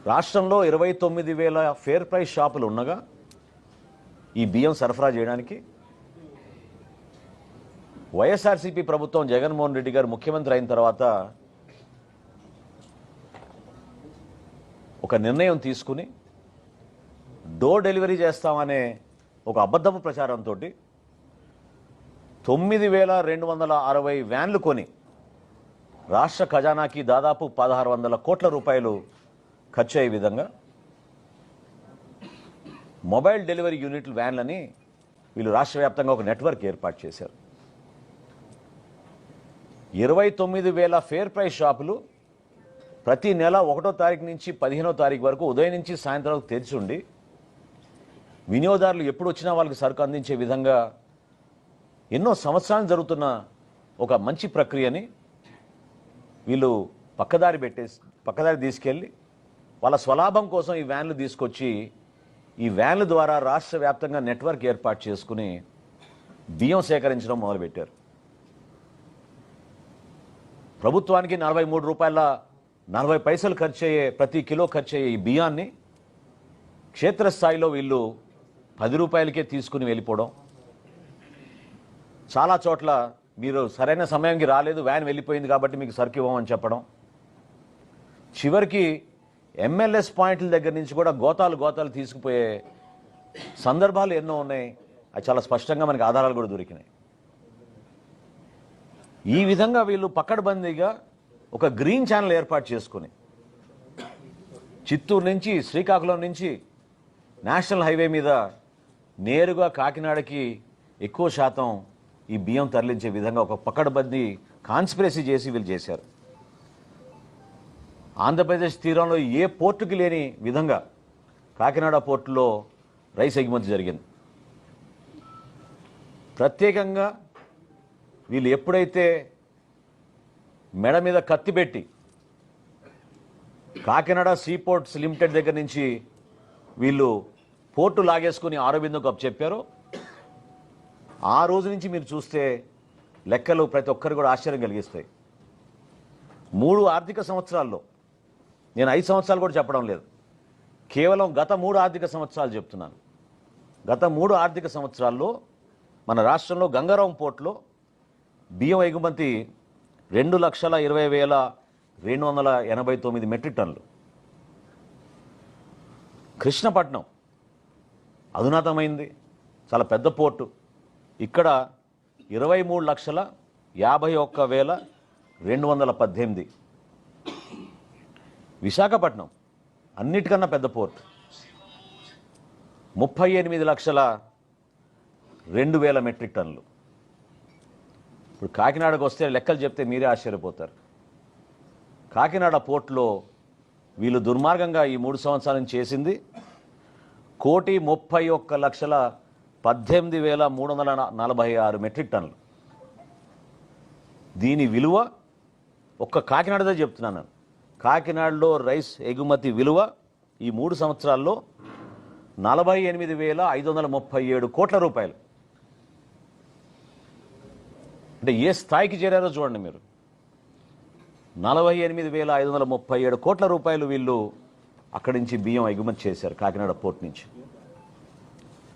రాష్ట్రంలో 29,000 fair price షాపులు ఉండగా ఈ బియ్యం సరఫరా చేయడానికి వైఎస్ఆర్సీపీ ప్రభుత్వం జగన్మోహన్ రెడ్డి గారు ముఖ్యమంత్రి అయిన తర్వాత ఒక నిర్ణయం తీసుకుని డోర్ డెలివరీ చేస్తామనే ఒక అబద్ధపు ప్రచారంతో 9,260 వ్యాన్లు కొని రాష్ట్ర ఖజానాకి దాదాపు 1,600 కోట్ల రూపాయలు ఖర్చు అయ్యే విధంగా మొబైల్ డెలివరీ యూనిట్లు వ్యాన్లని వీళ్ళు రాష్ట్ర వ్యాప్తంగా ఒక నెట్వర్క్ ఏర్పాటు చేశారు. 29,000 ఫేర్ ప్రైస్ షాపులు ప్రతి నెల 1వ తారీఖు నుంచి 15వ తారీఖు వరకు ఉదయం నుంచి సాయంత్రం వరకు తెరిచి ఉండి వినియోగదారులు ఎప్పుడు వచ్చినా వాళ్ళకి సరుకు అందించే విధంగా ఎన్నో సంవత్సరాలు జరుగుతున్న ఒక మంచి ప్రక్రియని వీళ్ళు పక్కదారి తీసుకెళ్ళి వాళ్ళ స్వలాభం కోసం ఈ వ్యాన్లు తీసుకొచ్చి ఈ వ్యాన్ల ద్వారా రాష్ట్ర వ్యాప్తంగా నెట్వర్క్ ఏర్పాటు చేసుకుని బియ్యం సేకరించడం మొదలుపెట్టారు. ప్రభుత్వానికి 43 రూపాయల 40 పైసలు ఖర్చు అయ్యే ప్రతి కిలో ఖర్చు అయ్యే ఈ బియ్యాన్ని క్షేత్రస్థాయిలో వీళ్ళు 10 రూపాయలకే తీసుకుని వెళ్ళిపోవడం, చాలా చోట్ల మీరు సరైన సమయానికి రాలేదు, వ్యాన్ వెళ్ళిపోయింది కాబట్టి మీకు సరుకు ఇవ్వమని చెప్పడం, చివరికి ఎంఎల్ఎస్ పాయింట్ల దగ్గర నుంచి కూడా గోతాలు తీసుకుపోయే సందర్భాలు ఎన్నో ఉన్నాయి. అది చాలా స్పష్టంగా మనకి ఆధారాలు కూడా దొరికినాయి. ఈ విధంగా వీళ్ళు పకడ్బందీగా ఒక గ్రీన్ ఛానల్ ఏర్పాటు చేసుకుని చిత్తూరు నుంచి శ్రీకాకుళం నుంచి నేషనల్ హైవే మీద నేరుగా కాకినాడకి ఎక్కువ శాతం ఈ బియ్యం తరలించే విధంగా ఒక పకడ్బందీ కాన్స్పిరసీ చేసి వీళ్ళు చేశారు. ఆంధ్రప్రదేశ్ తీరంలో ఏ పోర్టుకి లేని విధంగా కాకినాడ పోర్టులో రైస్ ఎగుమతి జరిగింది. ప్రత్యేకంగా వీళ్ళు ఎప్పుడైతే మెడ మీద కత్తి పెట్టి కాకినాడ సీపోర్ట్స్ లిమిటెడ్ దగ్గర నుంచి వీళ్ళు పోర్టు లాగేసుకుని ఆరోబిందుకు అప్పచెప్పారో ఆ రోజు నుంచి మీరు చూస్తే లెక్కలు ప్రతి ఒక్కరు కూడా ఆశ్చర్యం కలిగిస్తాయి. 3 ఆర్థిక సంవత్సరాల్లో, నేను 5 సంవత్సరాలు కూడా చెప్పడం లేదు, కేవలం గత 3 ఆర్థిక సంవత్సరాలు చెప్తున్నాను. గత 3 ఆర్థిక సంవత్సరాల్లో మన రాష్ట్రంలో గంగారాం పోర్టులో బియ్యం ఎగుమతి 2,20,289 మెట్రిక్ టన్నులు. కృష్ణపట్నం అధునాతమైంది, చాలా పెద్ద పోర్టు, ఇక్కడ 23,51,218. విశాఖపట్నం అన్నిటికన్నా పెద్ద పోర్టు, 38,02,000 మెట్రిక్ టన్నులు. ఇప్పుడు కాకినాడకు వస్తే లెక్కలు చెప్తే మీరే ఆశ్చర్యపోతారు. కాకినాడ పోర్టులో వీళ్ళు దుర్మార్గంగా ఈ 3 సంవత్సరాల నుంచి చేసింది 1,31,18,346 మెట్రిక్ టన్నులు. దీని విలువ ఒక్క కాకినాడదే చెప్తున్నాను. కాకినాడలో రైస్ ఎగుమతి విలువ ఈ 3 సంవత్సరాల్లో 48,537 కోట్ల రూపాయలు. అంటే ఏ స్థాయికి చేరారో చూడండి మీరు. 48,537 కోట్ల రూపాయలు వీళ్ళు అక్కడి నుంచి బియ్యం ఎగుమతి చేశారు కాకినాడ పోర్ట్ నుంచి.